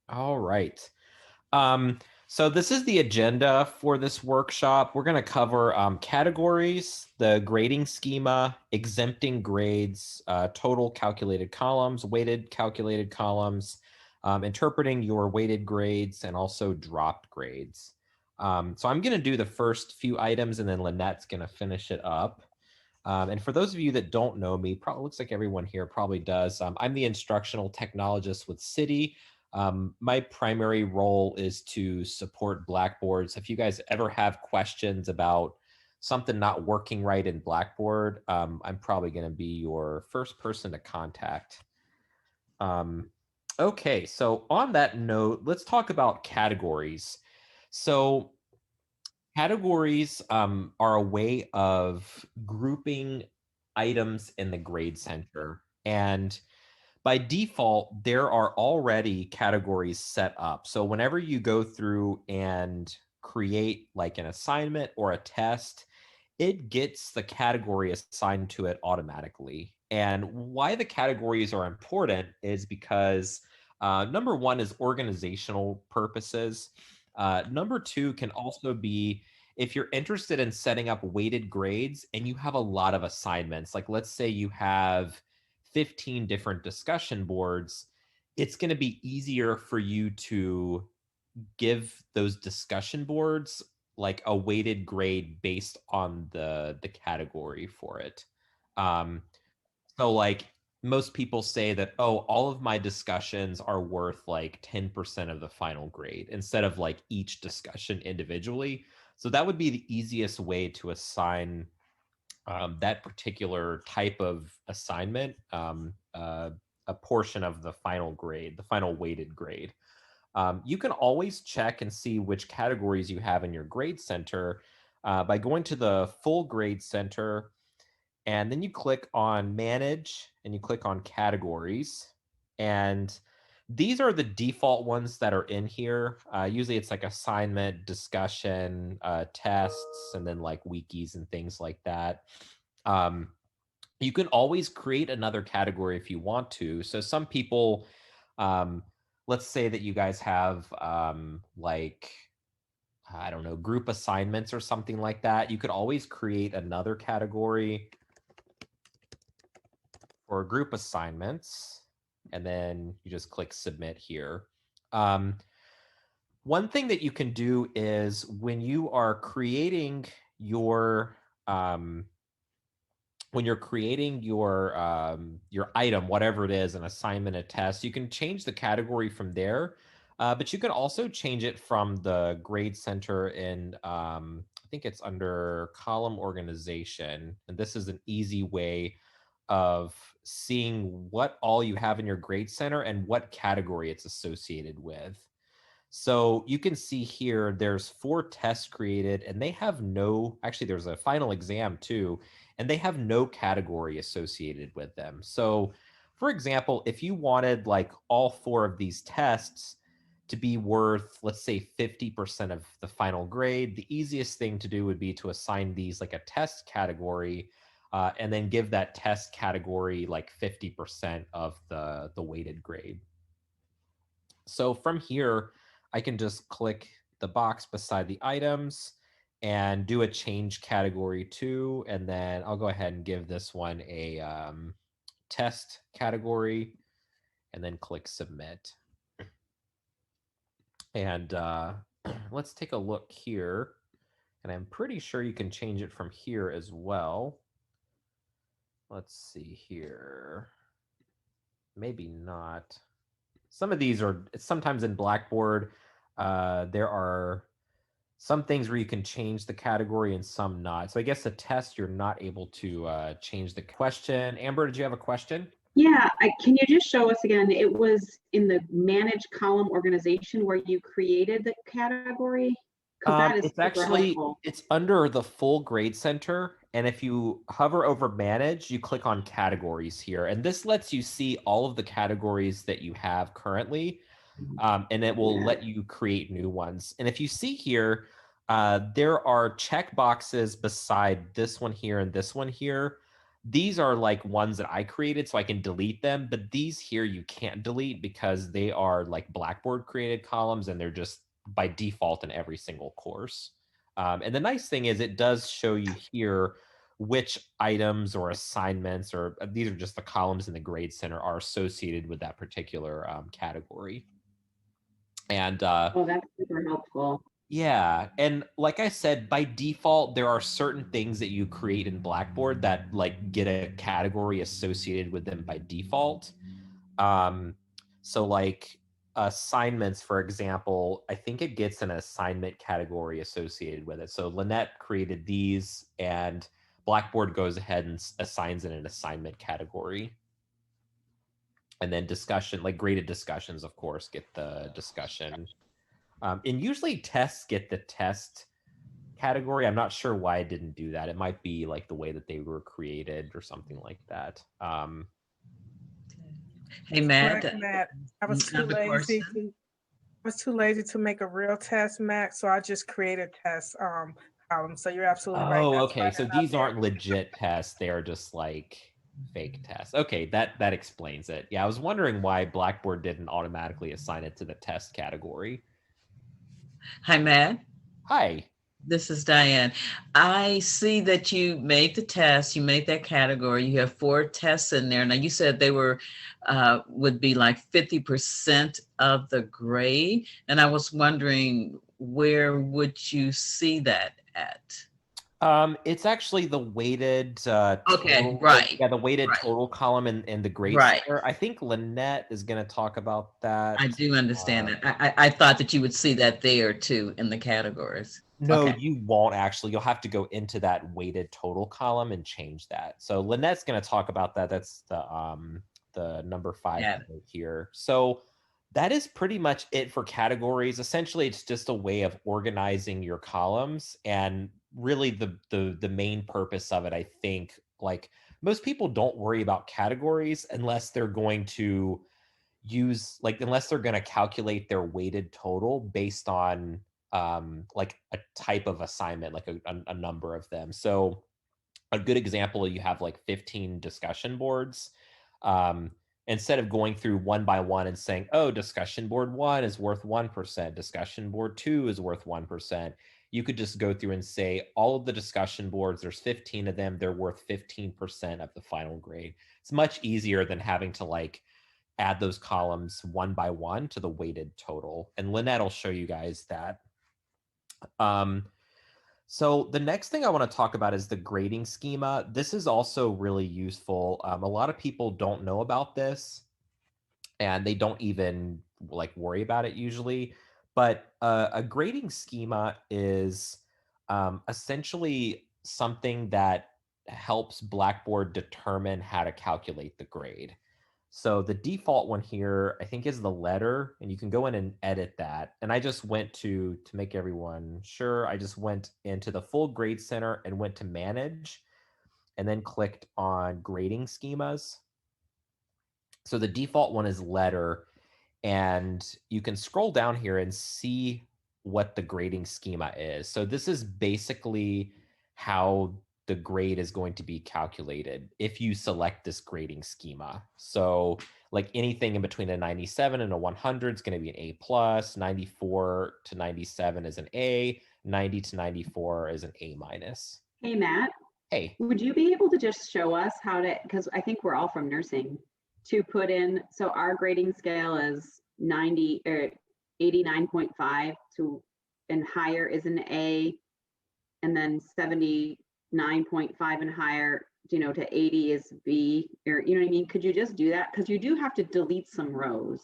All right. Um, so this is the agenda for this workshop. We're going to cover categories, the grading schema, exempting grades, total calculated columns, weighted calculated columns, interpreting your weighted grades, and also dropped grades. So I'm going to do the first few items, and then Lynette's going to finish it up. And for those of you that don't know me, probably looks like everyone here probably does. I'm the instructional technologist with Citi. My primary role is to support Blackboard. So if you guys ever have questions about something not working right in Blackboard, I'm probably going to be your first person to contact. Okay, so on that note, let's talk about categories. So categories are a way of grouping items in the grade center. And by default, there are already categories set up. So whenever you go through and create like an assignment or a test, it gets the category assigned to it automatically. And why the categories are important is because number one is organizational purposes. Number two can also be if you're interested in setting up weighted grades and you have a lot of assignments, like let's say you have 15 different discussion boards, it's going to be easier for you to give those discussion boards like a weighted grade based on the category for it. Um, so like most people say that, oh, all of my discussions are worth like 10% of the final grade instead of like each discussion individually. So that would be the easiest way to assign that particular type of assignment a portion of the final grade, the final weighted grade. You can always check and see which categories you have in your grade center by going to the full grade center, and then you click on manage and you click on categories. And these are the default ones that are in here. Usually it's like assignment, discussion, tests, and then like wikis and things like that. Um, you can always create another category if you want to. So some people, um, let's say that you guys have like, I don't know, group assignments or something like that. You could always create another category for group assignments, and then you just click submit here. Um, One thing that you can do is when you are creating your um, your item, whatever it is, an assignment, a test, you can change the category from there. But you can also change it from the grade center in I think it's under column organization. And this is an easy way of seeing what all you have in your grade center and what category it's associated with. So you can see here, there's 4 tests created and they have no, actually there's a final exam too, and they have no category associated with them. So for example, if you wanted like all 4 of these tests to be worth, let's say 50% of the final grade, the easiest thing to do would be to assign these like a test category and then give that test category like 50% of the weighted grade. So from here, I can just click the box beside the items and do a change category to, and then I'll go ahead and give this one a test category and then click submit. And let's take a look here. And I'm pretty sure you can change it from here as well. Let's see here. Maybe not. Some of these are sometimes in Blackboard. There are some things where you can change the category and some not. So I guess the test, you're not able to change the question. Amber, did you have a question? Yeah, can you just show us again? It was in the manage column organization where you created the category? Because that is It's super actually, helpful. it's under the full grade center. And if you hover over manage, you click on categories here. And this lets you see all of the categories that you have currently. And it will let you create new ones. And if you see here, there are check boxes beside this one here and this one here these are like ones that I created so I can delete them, but these here you can't delete because they are like Blackboard created columns and they're just by default in every single course. And the nice thing is it does show you here which items or assignments, or these are just the columns in the Grade Center, are associated with that particular category. And Oh, that's super helpful. yeah, and like I said, by default, there are certain things that you create in Blackboard that like get a category associated with them by default. Um, so like assignments, for example, I think it gets an assignment category associated with it. So Lynette created these, and Blackboard goes ahead and assigns it an assignment category. And then discussion, like graded discussions, of course, get the discussion. And usually tests get the test category. I'm not sure why I didn't do that. It might be like the way that they were created or something like that. Hey, Matt, Correct, Matt. I was too another lazy question. to make a real test, Matt. So I just created test column. So you're absolutely right. Oh, That's okay. why So they're not these there. aren't legit tests. They are just like fake tests. Okay, that explains it. Yeah, I was wondering why Blackboard didn't automatically assign it to the test category. Hi, Matt. Hi. This is Diane. I see that you made the test, you made that category. You have 4 tests in there. Now you said they were would be like 50% of the grade. And I was wondering, where would you see that at? It's actually the weighted Okay, total, right. yeah, the weighted Right. total column in the grade Right. center. I think Lynette is going to talk about that. I do understand that. I thought that you would see that there too in the categories. No, Okay. you won't actually. You'll have to go into that weighted total column and change that. So Lynette's going to talk about that. That's the number 5 Got it. note here. So that is pretty much it for categories. Essentially, it's just a way of organizing your columns, and really the main purpose of it, I think, like most people don't worry about categories unless they're going to use, like, unless they're going to calculate their weighted total based on like a type of assignment, like a number of them. So a good example, you have like 15 discussion boards. um, Instead of going through one by one and saying, oh, discussion board 1 is worth 1%, discussion board 2 is worth 1%, you could just go through and say all of the discussion boards, there's 15 of them, they're worth 15% of the final grade. It's much easier than having to like add those columns one by one to the weighted total. And Lynette will show you guys that. So the next thing I want to talk about is the grading schema. This is also really useful. A lot of people don't know about this, and they don't even like worry about it usually. But a grading schema is essentially something that helps Blackboard determine how to calculate the grade. So the default one here, I think, is the letter, and you can go in and edit that. And I just went to make everyone sure, I just went into the full grade center and went to manage, and then clicked on grading schemas. So the default one is letter, and you can scroll down here and see what the grading schema is. So this is basically how the grade is going to be calculated if you select this grading schema. So like anything in between a 97 and a 100 is going to be an A plus, 94 to 97 is an A, 90 to 94 is an A minus. Hey, Matt, Hey, would you be able to just show us how to, because I think we're all from nursing, to put in, so our grading scale is 90 or 89.5 to, and higher is an A, and then 79.5 and higher, you know, to 80 is B, or, you know what I mean? Could you just do that? Because you do have to delete some rows.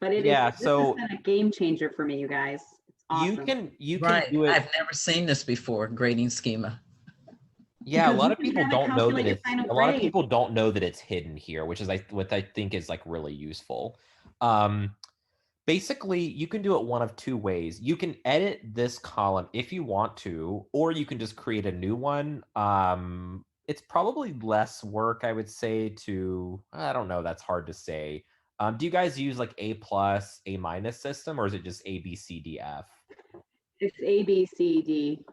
But it is, yeah, this so has been a game changer for me, you guys. It's awesome. you can Right. do it. I've never seen this before, grading schema. Yeah, a Because lot you of can people have it don't know that calculate your it's final a lot of grade. people don't know that it's hidden here, which is what I think is like really useful. Basically, you can do it one of two ways. You can edit this column if you want to, or you can just create a new one. It's probably less work, I would say, I don't know, that's hard to say. Do you guys use like A plus, A minus system, or is it just A, B, C, D, F? It's A, B, C, D,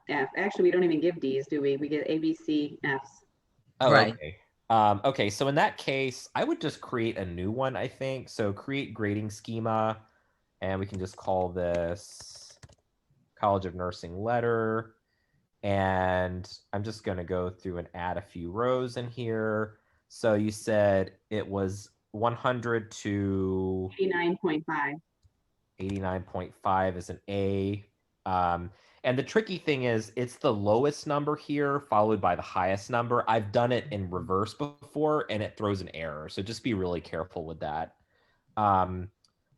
F. Actually, we don't even give Ds, do we? We get A, B, C, Fs. Oh, Right. okay. Okay, so in that case, I would just create a new one, I think. So create grading schema, and we can just call this College of Nursing letter. And I'm just going to go through and add a few rows in here. So you said it was 100 to 89.5. 89.5 is an A. And the tricky thing is it's the lowest number here followed by the highest number. I've done it in reverse before and it throws an error. So just be really careful with that. And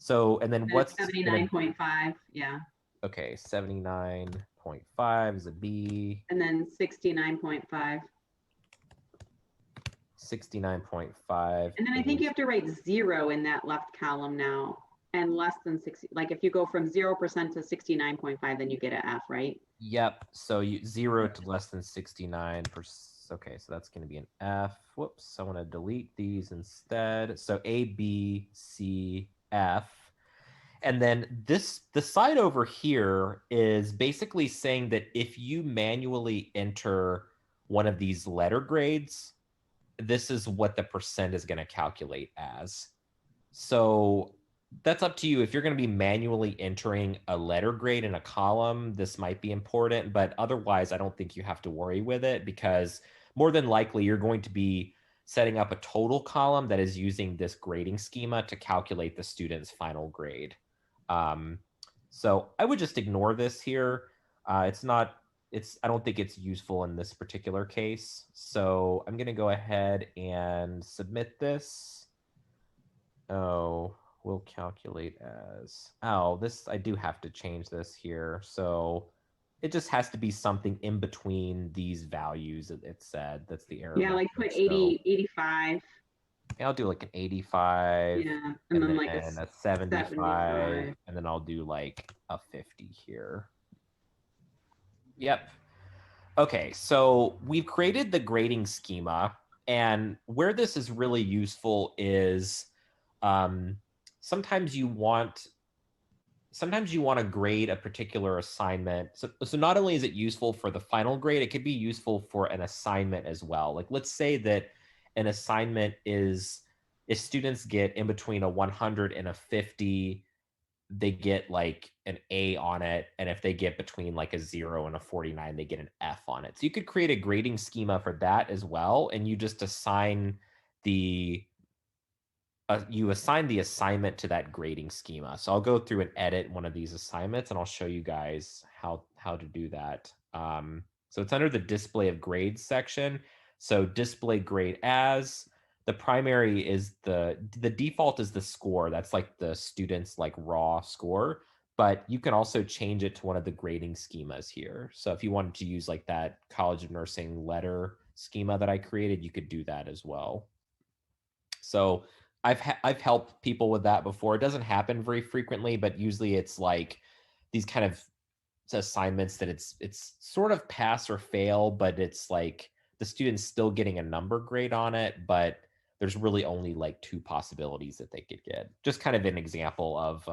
then And what's it's gonna 79.5, yeah. okay, 79.5 is a B. And then 69.5. 69.5. And then I think you have to write 0 in that left column now, and less than 60. Like if you go from 0% to 69.5, then you get an F, right? Yep. So you 0 to less than 69%. Okay, so that's going to be an F. Whoops. I want to delete these instead. So A, B, C, F. And then the side over here is basically saying that if you manually enter one of these letter grades, this is what the percent is going to calculate as. So that's up to you. If you're going to be manually entering a letter grade in a column, this might be important, but otherwise, I don't think you have to worry with it because more than likely you're going to be setting up a total column that is using this grading schema to calculate the student's final grade. So I would just ignore this here. I don't think it's useful in this particular case. So I'm going to go ahead and submit this. Oh, we'll calculate as, I do have to change this here. So it just has to be something in between these values it said. That's the error. Yeah, like put message. 80, 85. I'll do like an 85. Yeah, And then then like a 75, 75. and then I'll do like a 50 here. Yep. Okay, so we've created the grading schema, and where this is really useful is um, sometimes you want to grade a particular assignment. So not only is it useful for the final grade, it could be useful for an assignment as well. Like let's say that an assignment is if students get in between a 100 and a 50, they get like an A on it. And if they get between like a 0 and a 49, they get an F on it. So you could create a grading schema for that as well. And you just assign the assignment to that grading schema. So I'll go through and edit one of these assignments and I'll show you guys how to do that. So it's under the display of grades section. So display grade as. The primary is the default is the score. That's like the student's like raw score, but you can also change it to one of the grading schemas here. So if you wanted to use like that College of Nursing letter schema that I created, you could do that as well. So I've helped people with that before. It doesn't happen very frequently, but usually it's like these kind of assignments that it's sort of pass or fail, but it's like the student's still getting a number grade on it, but there's really only like 2 possibilities that they could get. Just kind of an example of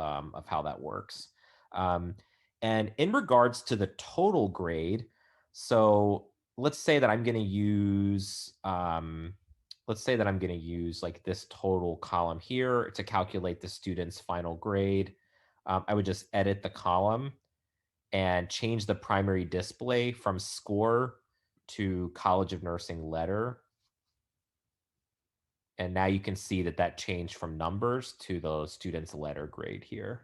how that works. And in regards to the total grade, so let's say that I'm going to use like this total column here to calculate the student's final grade. I would just edit the column and change the primary display from score to College of Nursing letter. And now you can see that changed from numbers to the student's letter grade here.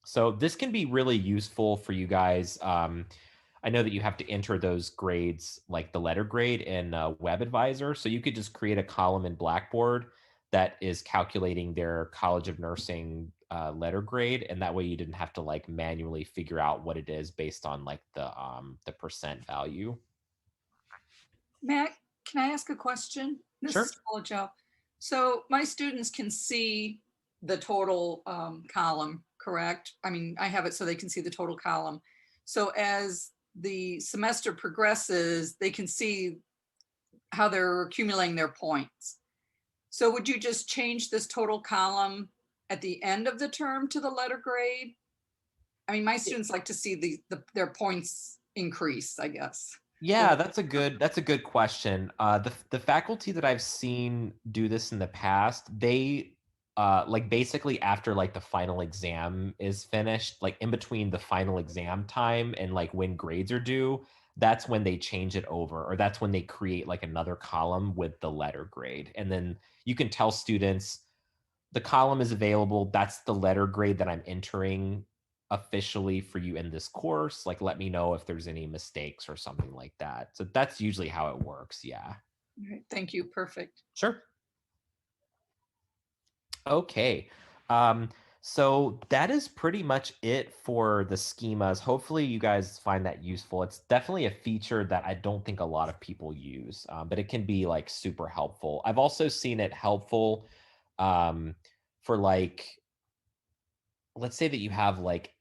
So this can be really useful for you guys. I know that you have to enter those grades, like the letter grade in Web Advisor. So you could just create a column in Blackboard that is calculating their College of Nursing letter grade. And that way you didn't have to like manually figure out what it is based on like the percent value. Matt, can I ask a question? This Sure. is Joe. So my students can see the total column, correct? I mean, I have it so they can see the total column. So as the semester progresses, they can see how they're accumulating their points. So would you just change this total column at the end of the term to the letter grade? I mean, my students like to see their points increase, I guess. Yeah, that's a good question. The faculty that I've seen do this in the past, they like basically after like the final exam is finished, like in between the final exam time and like when grades are due, that's when they change it over, or that's when they create like another column with the letter grade. And then you can tell students the column is available. That's the letter grade that I'm entering officially for you in this course. Like, let me know if there's any mistakes or something like that. So that's usually how it works. Yeah. All right, thank you. Perfect. Sure. Okay. So that is pretty much it for the schemas. Hopefully you guys find that useful. It's definitely a feature that I don't think a lot of people use, but it can be like super helpful. I've also seen it helpful for like, let's say that you have like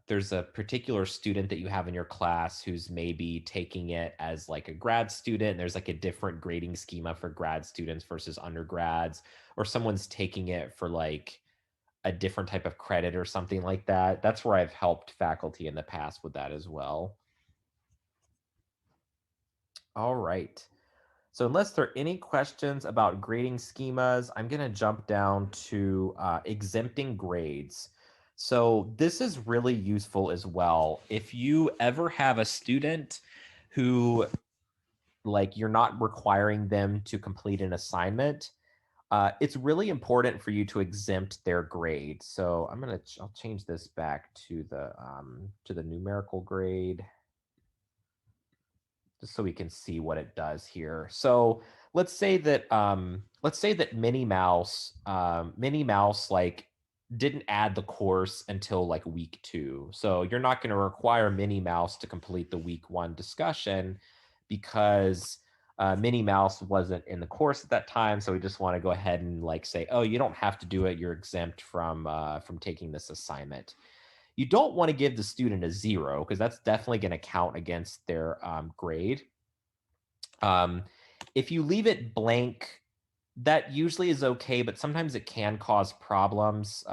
there's a particular student that you have in your class who's maybe taking it as like a grad student, and there's like a different grading schema for grad students versus undergrads, or someone's taking it for like a different type of credit or something like that. That's where I've helped faculty in the past with that as well. All right. So unless there are any questions about grading schemas, I'm going to jump down to exempting grades. So this is really useful as well. If you ever have a student who, like, you're not requiring them to complete an assignment, it's really important for you to exempt their grade. So I'll change this back to the numerical grade, just so we can see what it does here. So let's say that Minnie Mouse like didn't add the course until like week 2. So you're not going to require Minnie Mouse to complete the week 1 discussion because Minnie Mouse wasn't in the course at that time. So we just want to go ahead and like say, oh, you don't have to do it. You're exempt from taking this assignment. You don't want to give the student a 0 because that's definitely going to count against their grade. If you leave it blank, that usually is okay, but sometimes it can cause problems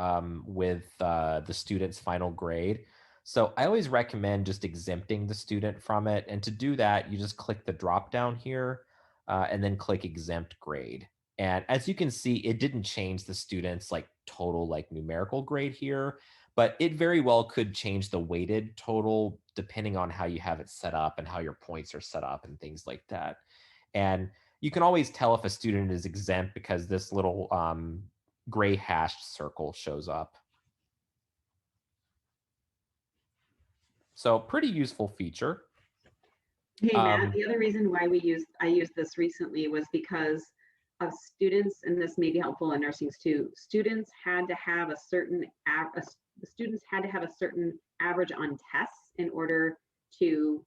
with the student's final grade. So I always recommend just exempting the student from it. And to do that, you just click the drop down here and then click exempt grade. And as you can see, it didn't change the student's like total like numerical grade here, but it very well could change the weighted total depending on how you have it set up and how your points are set up and things like that. And you can always tell if a student is exempt because this little gray hashed circle shows up. So pretty useful feature. Hey, Matt, the other reason why I used this recently was because of students, and this may be helpful in nursing too. Students had to have a certain average on tests in order to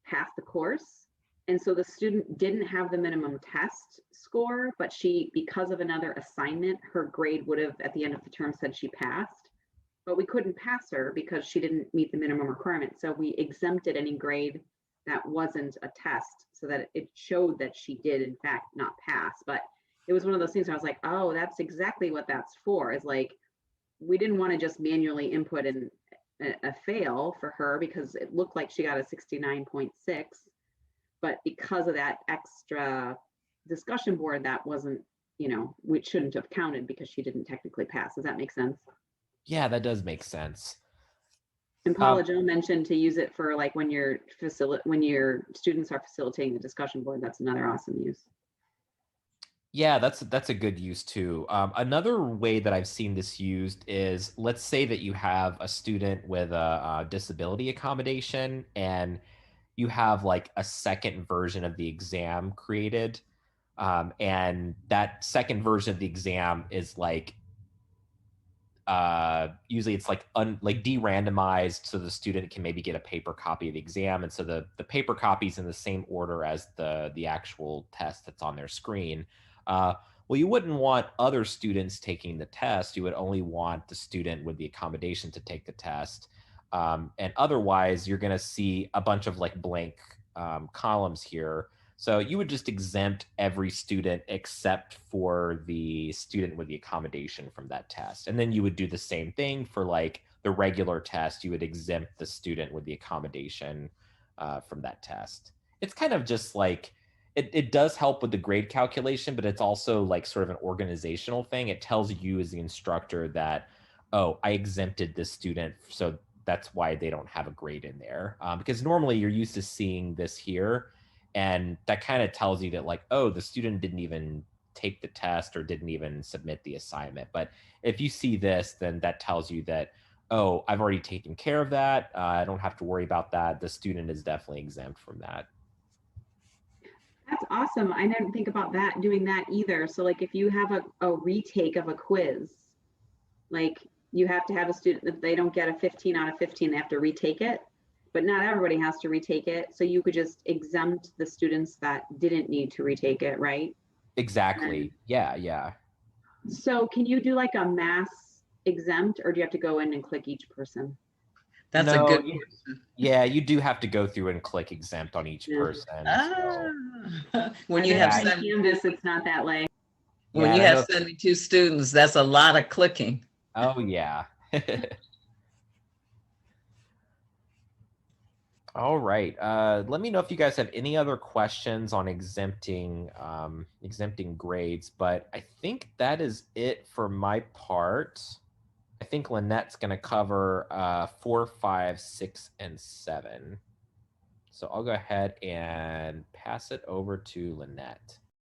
pass the course. And so the student didn't have the minimum test score, but because of another assignment, her grade would have at the end of the term said she passed. But we couldn't pass her because she didn't meet the minimum requirement. So we exempted any grade that wasn't a test so that it showed that she did in fact not pass. But it was one of those things where I was like, oh, that's exactly what that's for. Is like, we didn't want to just manually input in a fail for her because it looked like she got a 69.6. But because of that extra discussion board, that wasn't, we shouldn't have counted because she didn't technically pass. Does that make sense? Yeah, that does make sense. And Paula Jo mentioned to use it for like when your students are facilitating the discussion board. That's another awesome use. Yeah, that's a good use too. Another way that I've seen this used is, let's say that you have a student with a disability accommodation and you have like a second version of the exam created. And that second version of the exam is like, usually it's like de-randomized so the student can maybe get a paper copy of the exam. And so the paper copy is in the same order as the actual test that's on their screen. Well, you wouldn't want other students taking the test. You would only want the student with the accommodation to take the test. And otherwise, you're going to see a bunch of like blank columns here. So you would just exempt every student except for the student with the accommodation from that test. And then you would do the same thing for like the regular test. You would exempt the student with the accommodation from that test. It's kind of just like, it does help with the grade calculation, but it's also like sort of an organizational thing. It tells you as the instructor that, oh, I exempted this student, so that's why they don't have a grade in there. Because normally you're used to seeing this here, and that kind of tells you that like, oh, the student didn't even take the test or didn't even submit the assignment. But if you see this, then that tells you that, oh, I've already taken care of that. I don't have to worry about that. The student is definitely exempt from that. That's awesome. I didn't think about that, doing that either. So like if you have a retake of a quiz, like you have to have a student, if they don't get a 15 out of 15, they have to retake it. But not everybody has to retake it. So you could just exempt the students that didn't need to retake it, right? Exactly. Yeah, yeah. So can you do like a mass exempt, or do you have to go in and click each person? That's No, a good you- question. Yeah, you do have to go through and click exempt on each Yeah. person. So. When you I have bet in 70, Canvas, it's not that way. when Yeah, you and I have know- 72 students, that's a lot of clicking. Oh, yeah. All right. Let me know if you guys have any other questions on exempting grades, but I think that is it for my part. I think Lynette's going to cover 4, 5, 6, and 7. So I'll go ahead and pass it over to Lynette.